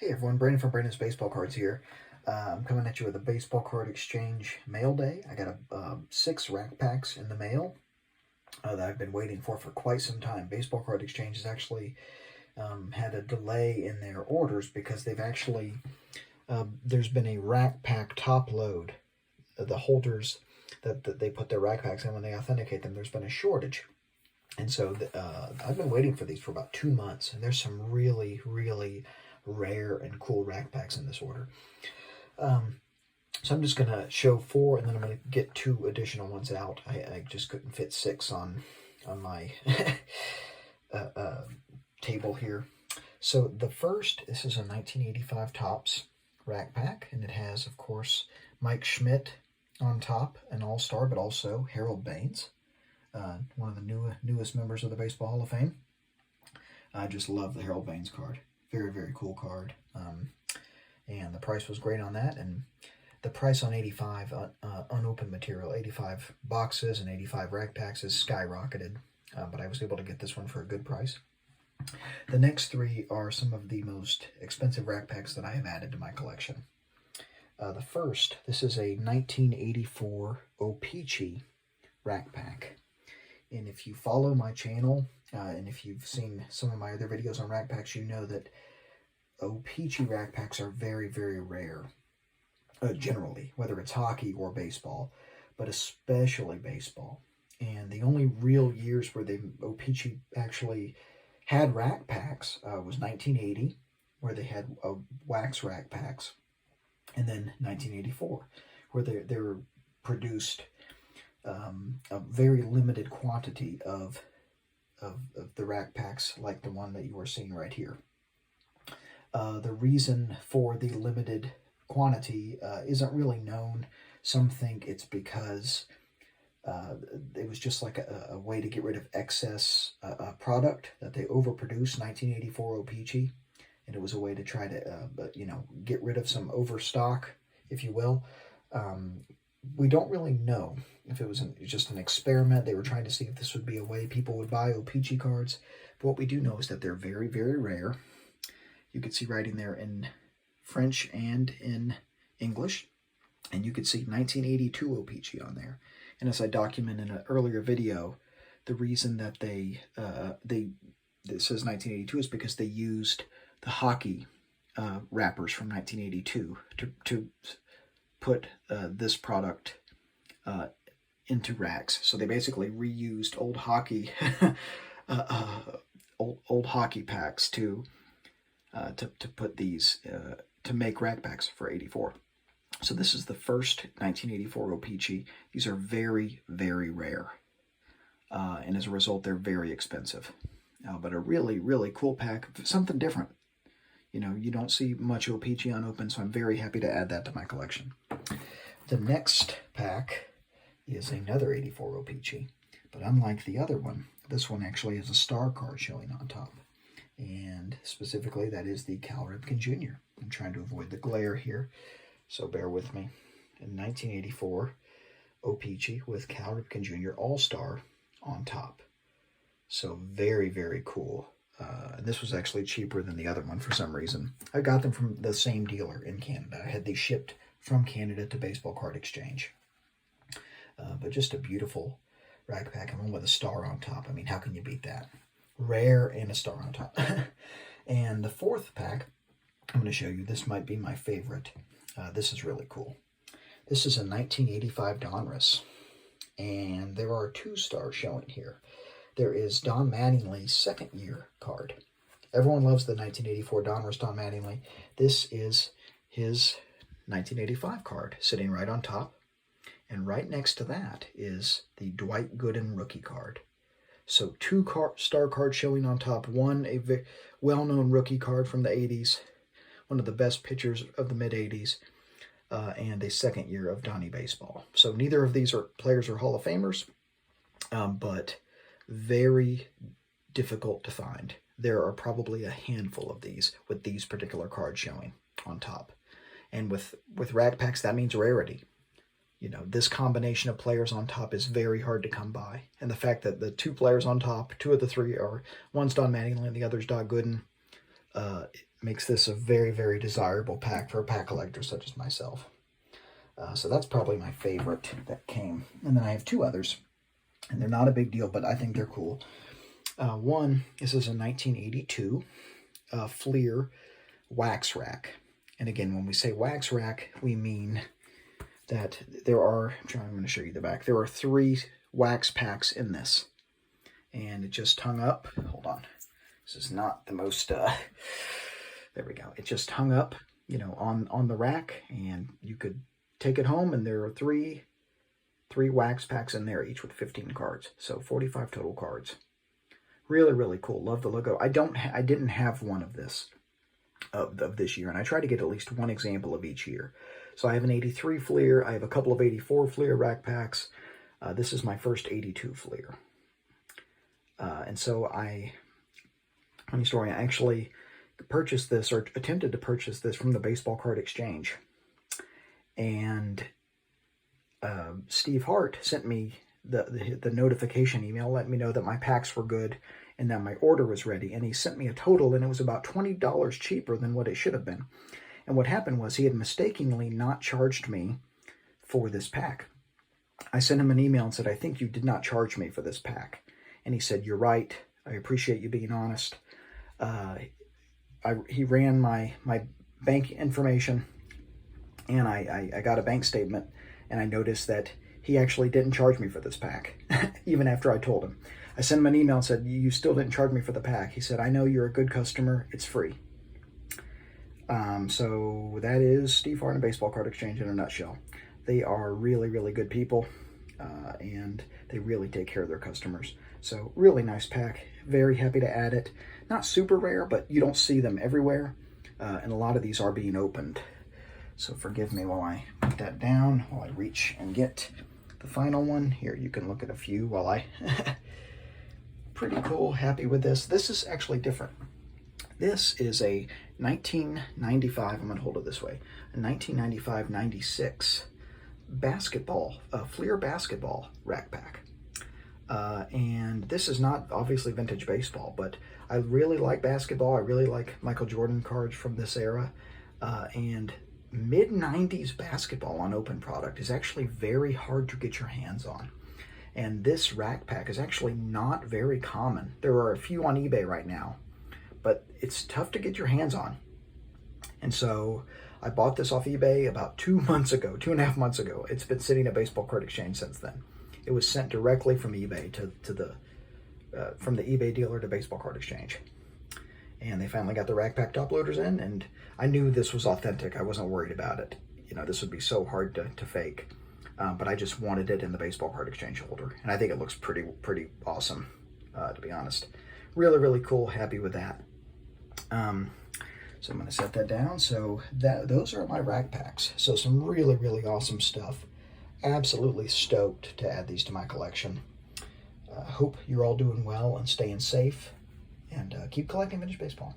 Hey everyone, Brandon from Brandon's Baseball Cards here. I'm coming at you with a baseball card exchange mail day. I got 6 rack packs in the mail that I've been waiting for quite some time. Baseball Card Exchange has actually had a delay in their orders because they've actually, there's been a rack pack top load. The holders that they put their rack packs in when they authenticate them, there's been a shortage. And so I've been waiting for these for about 2 months, and there's some really, really rare and cool rack packs in this order. So I'm just going to show 4, and then I'm going to get 2 additional ones out. I just couldn't fit 6 on my table here. So the first, this is a 1985 Topps rack pack, and it has, of course, Mike Schmidt on top, an all-star, but also Harold Baines, one of the newest members of the Baseball Hall of Fame. I just love the Harold Baines card. Very, very cool card. And the price was great on that. And the price on 85 unopened material, 85 boxes and 85 rack packs is skyrocketed. But I was able to get this one for a good price. The next 3 are some of the most expensive rack packs that I have added to my collection. The first, this is a 1984 O-Pee-Chee rack pack. And if you follow my channel, and if you've seen some of my other videos on rack packs, you know that O-Pee-Chee rack packs are very, very rare, generally, whether it's hockey or baseball, but especially baseball. And the only real years where O-Pee-Chee actually had rack packs was 1980, where they had wax rack packs, and then 1984, where they were produced a very limited quantity of the rack packs like the one that you are seeing right here. The reason for the limited quantity isn't really known. Some think it's because it was just like a way to get rid of excess product that they overproduced, 1984 O-Pee-Chee, and it was a way to try to get rid of some overstock, if you will. We don't really know if it was just an experiment. They were trying to see if this would be a way people would buy O-Pee-Chee cards. But what we do know is that they're very, very rare. You could see writing there in French and in English. And you could see 1982 O-Pee-Chee on there. And as I document in an earlier video, the reason that it says 1982 is because they used the hockey wrappers from 1982 to put this product into racks. So they basically reused old hockey old hockey packs to put these to make rack packs for 84. So this is the first 1984 O-Pee-Chee. These are very, very rare, and as a result, they're very expensive. But a really, really cool pack, something different. You know, you don't see much O-Pee-Chee unopened, so I'm very happy to add that to my collection. The next pack is another 84 O-Pee-Chee, but unlike the other one, this one actually has a star card showing on top. And specifically, that is the Cal Ripken Jr. I'm trying to avoid the glare here, so bear with me. In 1984, O-Pee-Chee with Cal Ripken Jr. All-Star on top. So very, very cool. And this was actually cheaper than the other one for some reason. I got them from the same dealer in Canada. I had these shipped from Canada to Baseball Card Exchange. But just a beautiful rack pack, and one with a star on top. I mean, how can you beat that? Rare and a star on top. And the fourth pack, I'm going to show you. This might be my favorite. This is really cool. This is a 1985 Donruss, and there are 2 stars showing here. There is Don Mattingly's second year card. Everyone loves the 1984 Donruss Don Mattingly. This is his 1985 card sitting right on top. And right next to that is the Dwight Gooden rookie card. So 2 star cards showing on top. One, a well-known rookie card from the 80s, one of the best pitchers of the mid-80s, and a second year of Donnie baseball. So neither of these players are Hall of Famers, but very difficult to find. There are probably a handful of these with these particular cards showing on top. And with rack packs, that means rarity. You know, this combination of players on top is very hard to come by. And the fact that the 2 players on top, 2 of the 3 are, one's Don Mattingly and the other's Dwight Gooden, makes this a very, very desirable pack for a pack collector such as myself. So that's probably my favorite that came. And then I have two others, and they're not a big deal, but I think they're cool. One, this is a 1982 Fleer wax rack. And again, when we say wax rack, we mean that there are, I'm going to show you the back, there are 3 wax packs in this. And it just hung up, hold on, this is not the most, there we go. It just hung up, you know, on the rack, and you could take it home, and there are three wax packs in there, each with 15 cards. So 45 total cards. Really, really cool. Love the logo. I didn't have one of this, of this year, and I try to get at least one example of each year. So I have an 83 Fleer. I have a couple of 84 Fleer rack packs. This is my first 82 Fleer. And so funny story, I actually purchased this, or attempted to purchase this, from the Baseball Card Exchange. And Steve Hart sent me the notification email, letting me know that my packs were good and that my order was ready. And he sent me a total, and it was about $20 cheaper than what it should have been. And what happened was he had mistakenly not charged me for this pack. I sent him an email and said, I think you did not charge me for this pack. And he said, you're right. I appreciate you being honest. He ran my bank information, and I got a bank statement, and I noticed that he actually didn't charge me for this pack, even after I told him. I sent him an email and said, you still didn't charge me for the pack. He said, I know you're a good customer. It's free. So that is Steve Hart and Baseball Card Exchange in a nutshell. They are really, really good people, and they really take care of their customers. So really nice pack. Very happy to add it. Not super rare, but you don't see them everywhere, and a lot of these are being opened. So forgive me while I put that down, while I reach and get the final one. Here, you can look at a few while I... Pretty cool, happy with this. This is actually different. This is a 1995, I'm going to hold it this way, a 1995-96 basketball, Fleer basketball rack pack. And this is not obviously vintage baseball, but I really like basketball. I really like Michael Jordan cards from this era. And mid-90s basketball on open product is actually very hard to get your hands on. And this rack pack is actually not very common. There are a few on eBay right now, but it's tough to get your hands on. And so I bought this off eBay about 2.5 months ago. It's been sitting at Baseball Card Exchange since then. It was sent directly from eBay from the eBay dealer to Baseball Card Exchange. And they finally got the rack pack top loaders in, and I knew this was authentic. I wasn't worried about it. You know, this would be so hard to fake. But I just wanted it in the Baseball Card Exchange holder. And I think it looks pretty awesome, to be honest. Really, really cool. Happy with that. So I'm going to set that down. So those are my rack packs. So some really, really awesome stuff. Absolutely stoked to add these to my collection. Hope you're all doing well and staying safe. And keep collecting vintage baseball.